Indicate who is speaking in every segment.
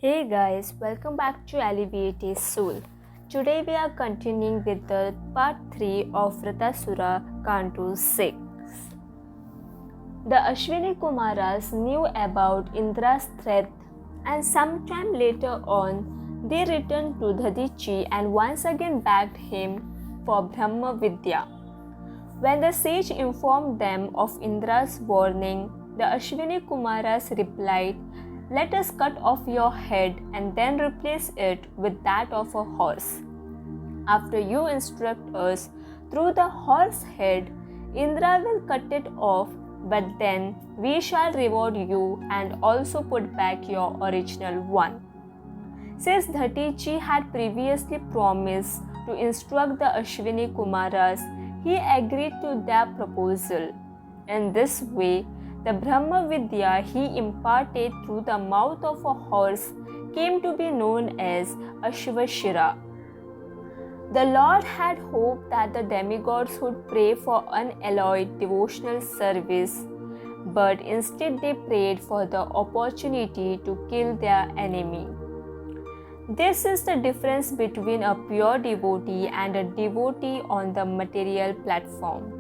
Speaker 1: Hey guys, welcome back to Alleviate Soul. Today we are continuing with the part 3 of Vrtrāsura, Canto 6. The Ashwini Kumaras knew about Indra's threat, and sometime later on they returned to Dadichi and once again begged him for Brahma Vidya. When the sage informed them of Indra's warning, the Ashwini Kumaras replied, "Let us cut off your head and then replace it with that of a horse. After you instruct us through the horse head, Indra will cut it off, but then we shall reward you and also put back your original one." Since Dhatichi had previously promised to instruct the Ashwini Kumaras, he agreed to their proposal. In this way, the Brahma Vidya he imparted through the mouth of a horse came to be known as Ashvashira. The Lord had hoped that the demigods would pray for unalloyed devotional service, but instead they prayed for the opportunity to kill their enemy. This is the difference between a pure devotee and a devotee on the material platform.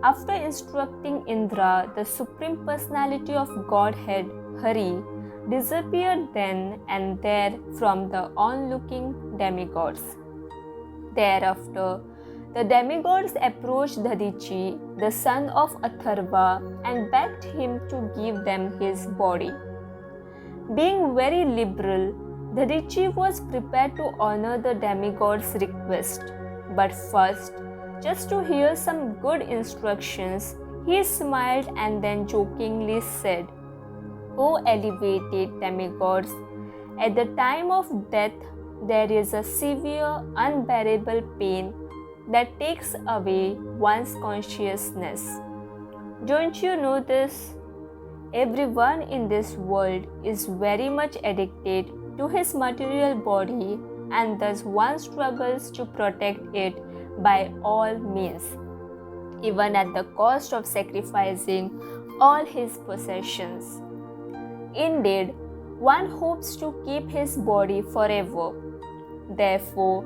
Speaker 1: After instructing Indra, the Supreme Personality of Godhead, Hari, disappeared then and there from the onlooking demigods. Thereafter, the demigods approached Dadichi, the son of Atharva, and begged him to give them his body. Being very liberal, Dadichi was prepared to honor the demigods' request, but first, just to hear some good instructions, he smiled and then jokingly said, "O elevated demigods, at the time of death there is a severe, unbearable pain that takes away one's consciousness. Don't you know this? Everyone in this world is very much addicted to his material body, and thus one struggles to protect it by all means, even at the cost of sacrificing all his possessions. Indeed, one hopes to keep his body forever. Therefore,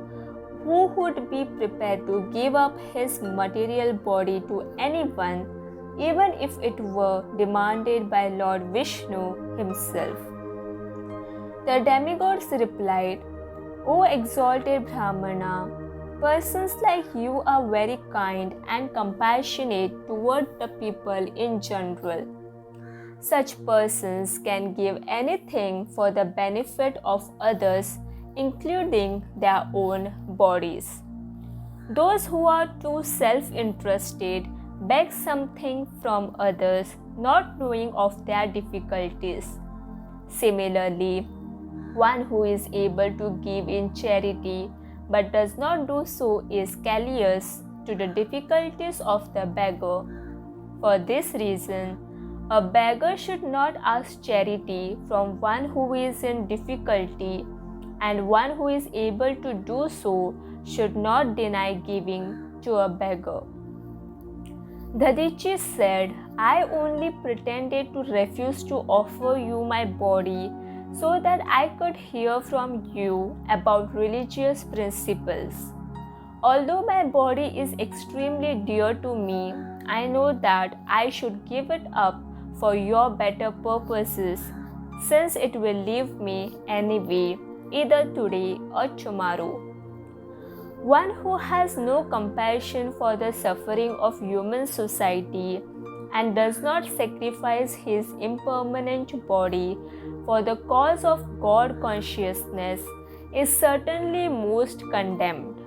Speaker 1: who would be prepared to give up his material body to anyone, even if it were demanded by Lord Vishnu himself?" The demigods replied, "O exalted Brahmana, persons like you are very kind and compassionate toward the people in general. Such persons can give anything for the benefit of others, including their own bodies. Those who are too self-interested beg something from others, not knowing of their difficulties. Similarly, one who is able to give in charity but does not do so is callous to the difficulties of the beggar. For this reason, a beggar should not ask charity from one who is in difficulty, and one who is able to do so should not deny giving to a beggar." Dadichi said, "I only pretended to refuse to offer you my body so that I could hear from you about religious principles. Although my body is extremely dear to me, I know that I should give it up for your better purposes, since it will leave me anyway, either today or tomorrow." One who has no compassion for the suffering of human society and does not sacrifice his impermanent body for the cause of God consciousness is certainly most condemned.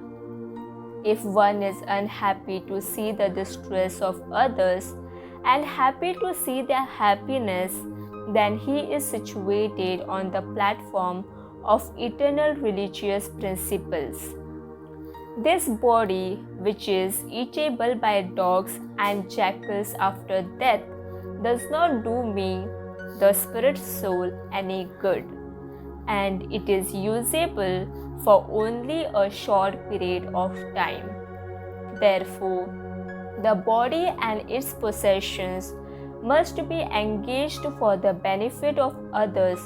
Speaker 1: If one is unhappy to see the distress of others and happy to see their happiness, then he is situated on the platform of eternal religious principles. This body, which is eatable by dogs and jackals after death, does not do me, the spirit soul, any good, and it is usable for only a short period of time. Therefore, the body and its possessions must be engaged for the benefit of others,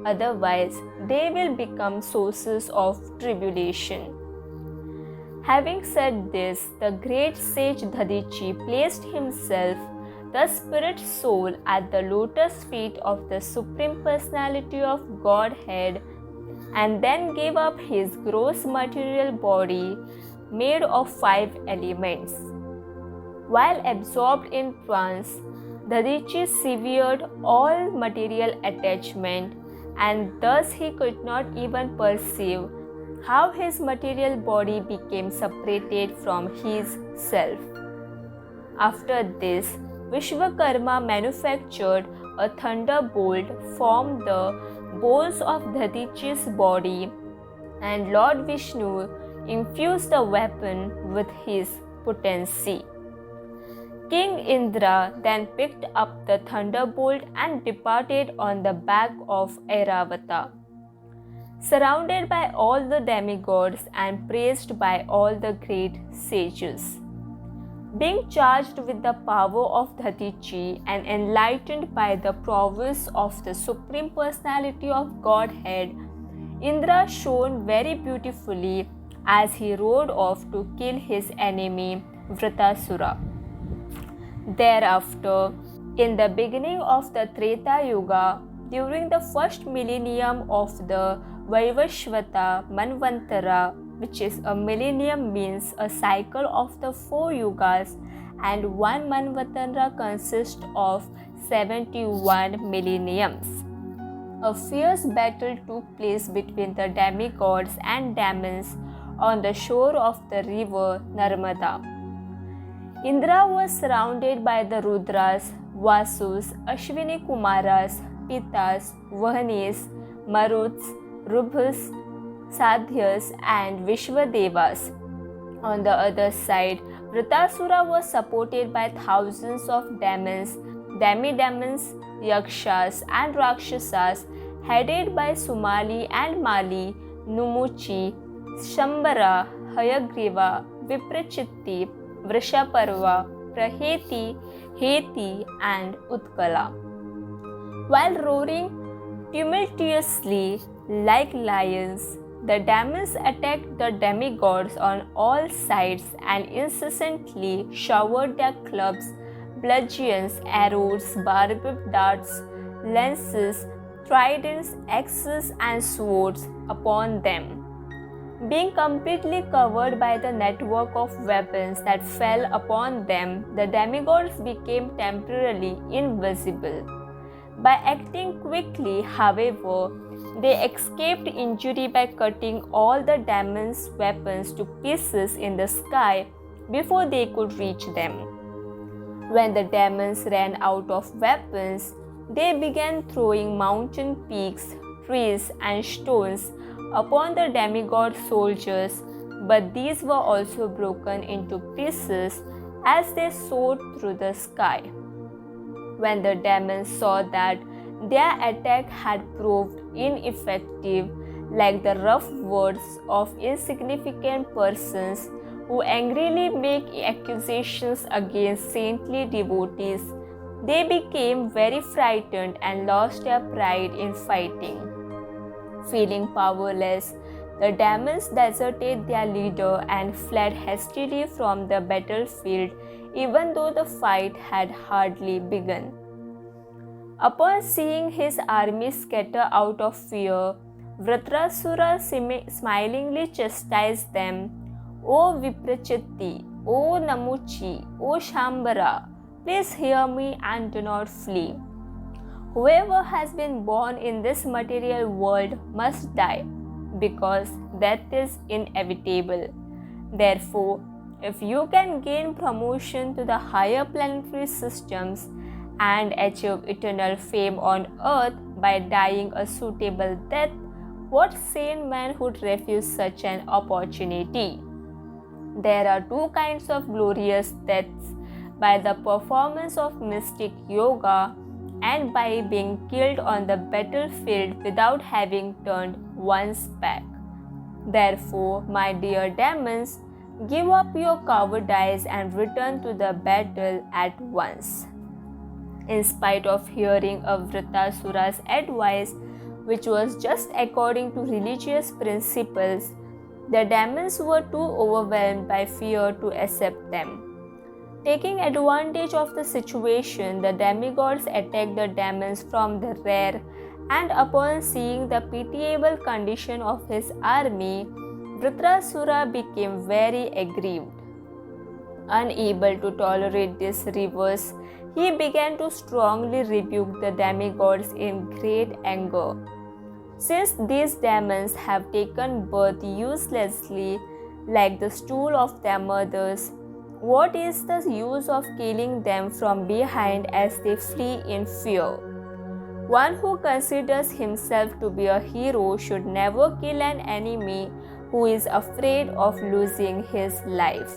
Speaker 1: otherwise they will become sources of tribulation. Having said this, the great sage Dadichi placed himself, the spirit soul, at the lotus feet of the Supreme Personality of Godhead, and then gave up his gross material body made of 5 elements. While absorbed in trance, Dadichi severed all material attachment, and thus he could not even perceive how his material body became separated from his self. After this, Vishwakarma manufactured a thunderbolt from the bones of Dadichi's body, and Lord Vishnu infused the weapon with his potency. King Indra then picked up the thunderbolt and departed on the back of Airavata. Surrounded by all the demigods and praised by all the great sages. Being charged with the power of Dadichi and enlightened by the prowess of the Supreme Personality of Godhead, Indra shone very beautifully as he rode off to kill his enemy Vrtrāsura. Thereafter, in the beginning of the Treta Yuga, during the first millennium of the Vaivashvata Manvantara, which is a millennium means a cycle of the 4 yugas, and one Manvantara consists of 71 millenniums. A fierce battle took place between the demigods and demons on the shore of the river Narmada. Indra was surrounded by the Rudras, Vasus, Ashwini Kumaras, Pitas, Vahanis, Maruts, Rubhas, Sadhyas, and Vishwadevas. On the other side, Vrtrāsura was supported by thousands of demons, demidemons, yakshas, and rakshasas, headed by Sumali and Mali, Numuchi, Shambara, Hayagriva, Viprachitti, Vrishaparva, Praheti, Heti, and Utkala. While roaring tumultuously like lions, the demons attacked the demigods on all sides and incessantly showered their clubs, bludgeons, arrows, barbed darts, lances, tridents, axes, and swords upon them. Being completely covered by the network of weapons that fell upon them, the demigods became temporarily invisible. By acting quickly, however, they escaped injury by cutting all the demons' weapons to pieces in the sky before they could reach them. When the demons ran out of weapons, they began throwing mountain peaks, trees, and stones upon the demigod soldiers, but these were also broken into pieces as they soared through the sky. When the demons saw that their attack had proved ineffective, like the rough words of insignificant persons who angrily make accusations against saintly devotees, they became very frightened and lost their pride in fighting. Feeling powerless, the demons deserted their leader and fled hastily from the battlefield, even though the fight had hardly begun. Upon seeing his army scatter out of fear, Vrtrāsura smilingly chastised them. O Viprachitti, O Namuchi, O Shambara, please hear me and do not flee. Whoever has been born in this material world must die, because death is inevitable. Therefore, if you can gain promotion to the higher planetary systems and achieve eternal fame on earth by dying a suitable death, what sane man would refuse such an opportunity? There are 2 kinds of glorious deaths: by the performance of mystic yoga and by being killed on the battlefield without having turned one's back. Therefore, my dear demons, give up your cowardice and return to the battle at once. In spite of hearing of Vrtrāsura's advice, which was just according to religious principles, the demons were too overwhelmed by fear to accept them. Taking advantage of the situation, the demigods attacked the demons from the rear, and upon seeing the pitiable condition of his army, Vrtrāsura became very aggrieved. Unable to tolerate this reverse, he began to strongly rebuke the demigods in great anger. Since these demons have taken birth uselessly, like the stool of their mothers, what is the use of killing them from behind as they flee in fear? One who considers himself to be a hero should never kill an enemy who is afraid of losing his life.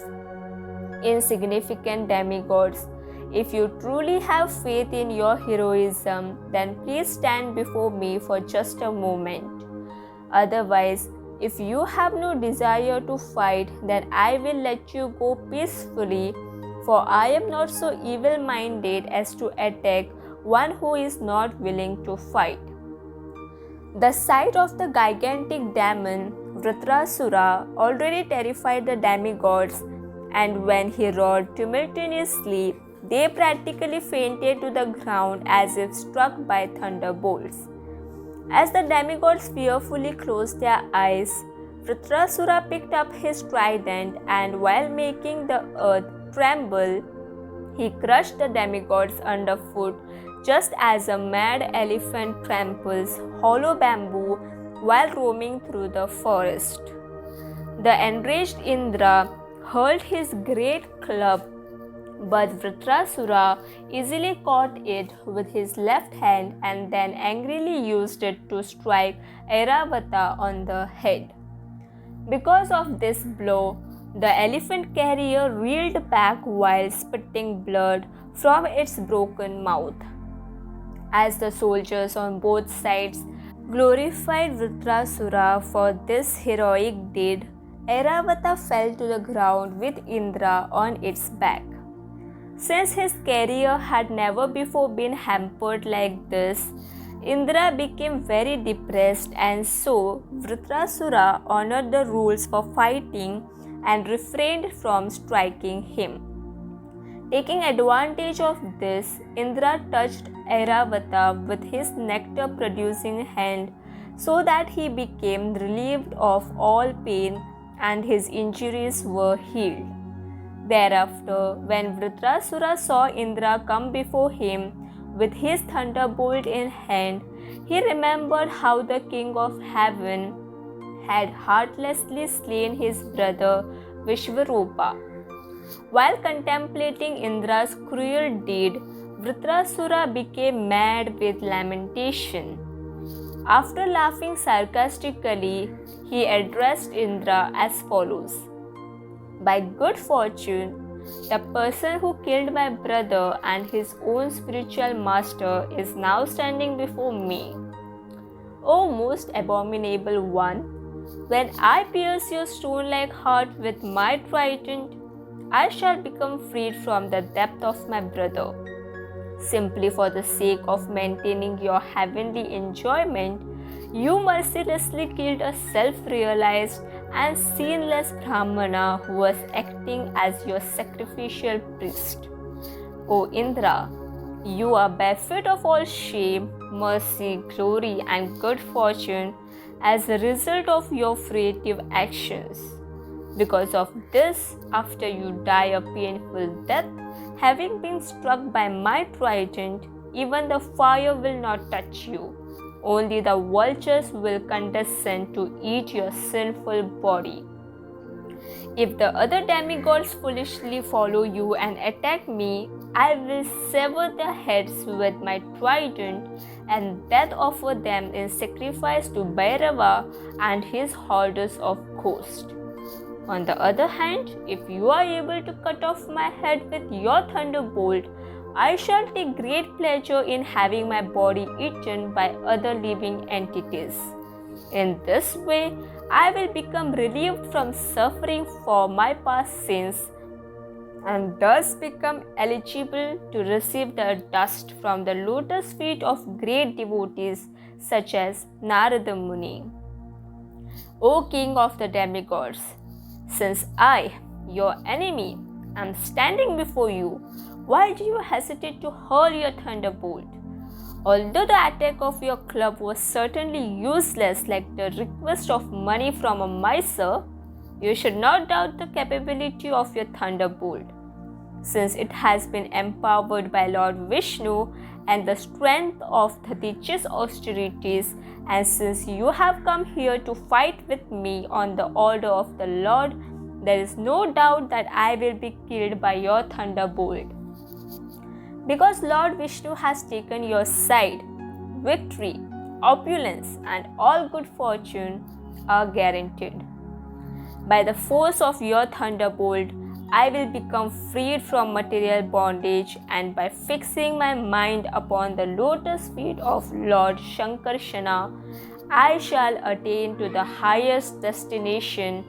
Speaker 1: Insignificant demigods, if you truly have faith in your heroism, then please stand before me for just a moment. Otherwise, if you have no desire to fight, then I will let you go peacefully, for I am not so evil-minded as to attack one who is not willing to fight. The sight of the gigantic demon, Vrtrāsura, already terrified the demigods, and when he roared tumultuously, they practically fainted to the ground as if struck by thunderbolts. As the demigods fearfully closed their eyes, Vrtrāsura picked up his trident, and while making the earth tremble, he crushed the demigods underfoot, just as a mad elephant tramples hollow bamboo while roaming through the forest. The enraged Indra hurled his great club, but Vrtrāsura easily caught it with his left hand and then angrily used it to strike Airavata on the head. Because of this blow, the elephant carrier reeled back while spitting blood from its broken mouth. As the soldiers on both sides glorified Vrtrāsura for this heroic deed, Airavata fell to the ground with Indra on its back. Since his career had never before been hampered like this, Indra became very depressed, and so Vrtrāsura honored the rules for fighting and refrained from striking him. Taking advantage of this, Indra touched Airavata with his nectar-producing hand so that he became relieved of all pain and his injuries were healed. Thereafter, when Vrtrāsura saw Indra come before him with his thunderbolt in hand, he remembered how the king of heaven had heartlessly slain his brother Vishvarupa. While contemplating Indra's cruel deed, Vrtrāsura became mad with lamentation. After laughing sarcastically, he addressed Indra as follows: "By good fortune, the person who killed my brother and his own spiritual master is now standing before me. O most abominable one, when I pierce your stone-like heart with my trident, I shall become freed from the depth of my brother. Simply for the sake of maintaining your heavenly enjoyment, you mercilessly killed a self-realized and sinless Brahmana who was acting as your sacrificial priest. O Indra, you are bereft of all shame, mercy, glory, and good fortune as a result of your creative actions. Because of this, after you die a painful death, having been struck by my trident, even the fire will not touch you. Only the vultures will condescend to eat your sinful body. If the other demigods foolishly follow you and attack me, I will sever their heads with my trident and then offer them in sacrifice to Bhairava and his holders of ghosts. On the other hand, if you are able to cut off my head with your thunderbolt, I shall take great pleasure in having my body eaten by other living entities. In this way, I will become relieved from suffering for my past sins and thus become eligible to receive the dust from the lotus feet of great devotees such as Narada Muni. O king of the demigods, since I, your enemy, am standing before you, why do you hesitate to hurl your thunderbolt? Although the attack of your club was certainly useless, like the request of money from a miser, you should not doubt the capability of your thunderbolt, since it has been empowered by Lord Vishnu and the strength of the teacher's austerities, and since you have come here to fight with me on the order of the Lord, there is no doubt that I will be killed by your thunderbolt. Because Lord Vishnu has taken your side, victory, opulence, and all good fortune are guaranteed. By the force of your thunderbolt, I will become freed from material bondage, and by fixing my mind upon the lotus feet of Lord Shankarshana, I shall attain to the highest destination,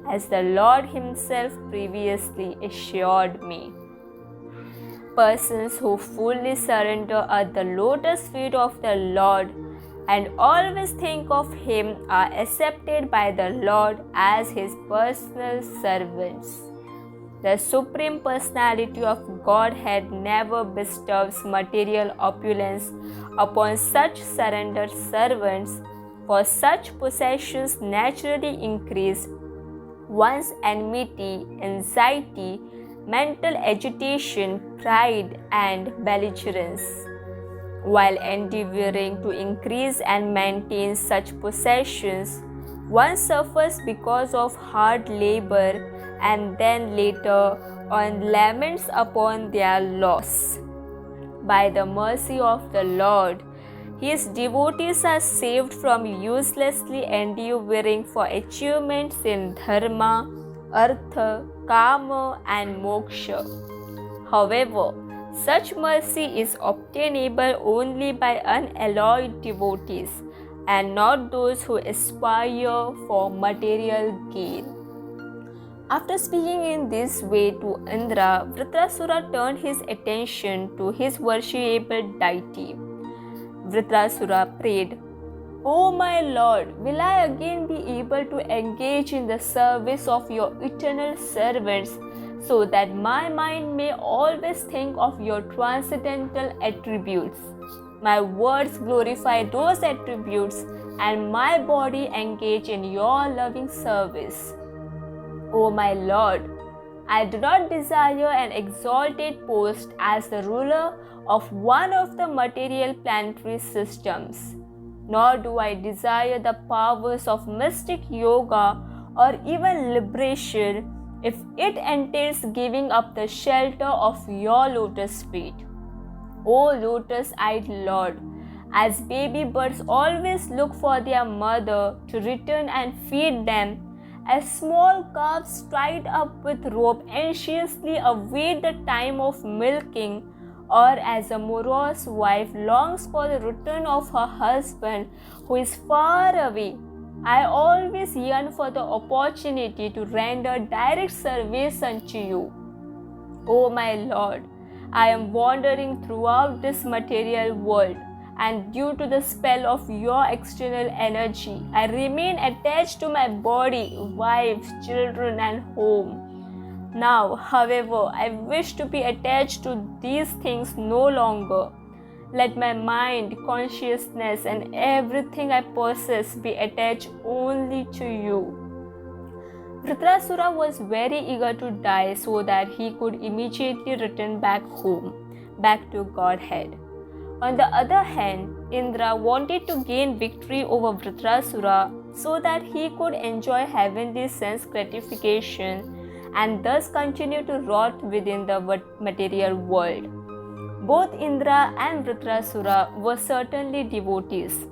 Speaker 1: as the Lord Himself previously assured me. Persons who fully surrender at the lotus feet of the Lord and always think of Him are accepted by the Lord as His personal servants. The Supreme Personality of Godhead never bestows material opulence upon such surrendered servants, for such possessions naturally increase one's enmity, anxiety, mental agitation, pride, and belligerence. While endeavoring to increase and maintain such possessions, one suffers because of hard labor and then later on laments upon their loss. By the mercy of the Lord, His devotees are saved from uselessly endeavoring for achievements in dharma, artha, kama, and moksha. However, such mercy is obtainable only by unalloyed devotees and not those who aspire for material gain. After speaking in this way to Indra, Vrtrāsura turned his attention to his worshipable deity. Vrtrāsura prayed, O my Lord, will I again be able to engage in the service of your eternal servants, so that my mind may always think of your transcendental attributes, my words glorify those attributes, and my body engage in your loving service. O my Lord, I do not desire an exalted post as the ruler of one of the material planetary systems, nor do I desire the powers of mystic yoga or even liberation if it entails giving up the shelter of your lotus feet. O lotus-eyed Lord, as baby birds always look for their mother to return and feed them, as small calves tied up with rope anxiously await the time of milking, or as a morose wife longs for the return of her husband who is far away, I always yearn for the opportunity to render direct service unto you. O my Lord, I am wandering throughout this material world, and due to the spell of your external energy, I remain attached to my body, wives, children, and home. Now, however, I wish to be attached to these things no longer. Let my mind, consciousness, and everything I possess be attached only to you. Vrtrāsura was very eager to die so that he could immediately return back home, back to Godhead. On the other hand, Indra wanted to gain victory over Vrtrāsura so that he could enjoy heavenly sense gratification and thus continue to rot within the material world. Both Indra and Vrtrāsura were certainly devotees,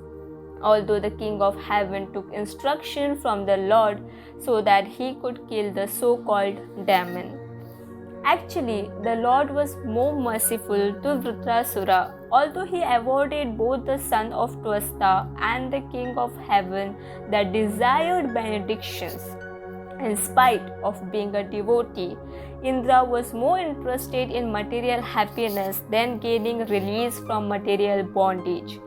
Speaker 1: although the king of heaven took instruction from the Lord so that he could kill the so-called demon. Actually, the Lord was more merciful to Vrtrāsura, although he awarded both the son of Twasta and the king of heaven the desired benedictions. In spite of being a devotee, Indra was more interested in material happiness than gaining release from material bondage.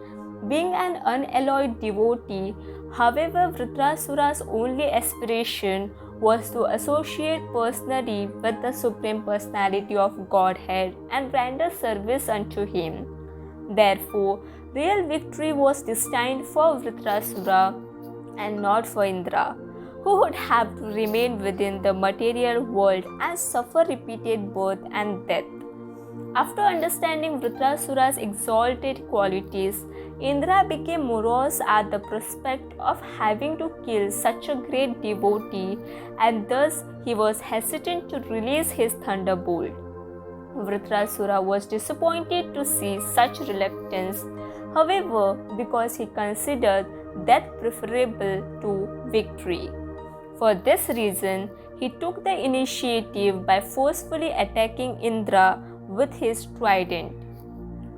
Speaker 1: Being an unalloyed devotee, however, Vrtrāsura's only aspiration was to associate personally with the Supreme Personality of Godhead and render service unto him. Therefore, real victory was destined for Vrtrāsura and not for Indra, who would have to remain within the material world and suffer repeated birth and death. After understanding Vrtrāsura's exalted qualities, Indra became morose at the prospect of having to kill such a great devotee, and thus he was hesitant to release his thunderbolt. Vrtrāsura was disappointed to see such reluctance, however, because he considered death preferable to victory. For this reason, he took the initiative by forcefully attacking Indra with his trident.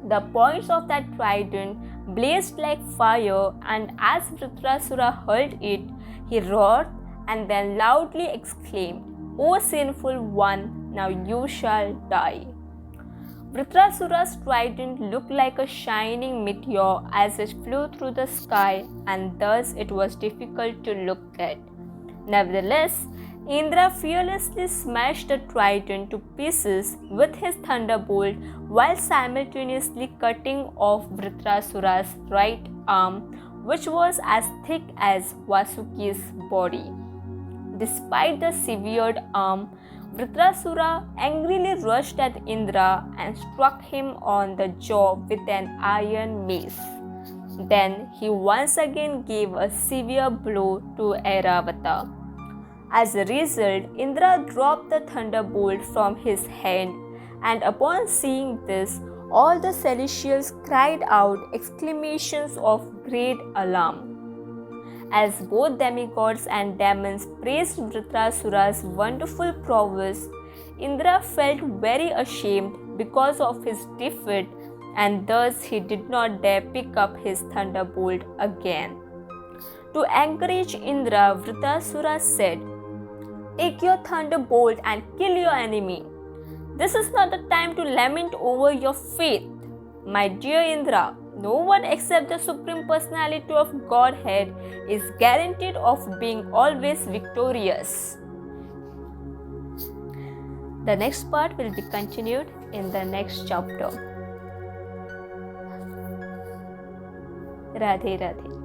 Speaker 1: The points of that trident blazed like fire, and as Vrtrāsura hurled it, he roared and then loudly exclaimed, "O sinful one, now you shall die." Vrtrāsura's trident looked like a shining meteor as it flew through the sky, and thus it was difficult to look at. Nevertheless, Indra fearlessly smashed the trident to pieces with his thunderbolt while simultaneously cutting off Vrtrāsura's right arm, which was as thick as Vasuki's body. Despite the severed arm, Vrtrāsura angrily rushed at Indra and struck him on the jaw with an iron mace. Then he once again gave a severe blow to Airavata. As a result, Indra dropped the thunderbolt from his hand, and upon seeing this, all the celestials cried out exclamations of great alarm. As both demigods and demons praised Vrtrāsura's wonderful prowess, Indra felt very ashamed because of his defeat, and thus he did not dare pick up his thunderbolt again. To encourage Indra, Vrtrāsura said, "Take your thunderbolt and kill your enemy. This is not the time to lament over your fate. My dear Indra, no one except the Supreme Personality of Godhead is guaranteed of being always victorious." The next part will be continued in the next chapter. Radhe Radhe.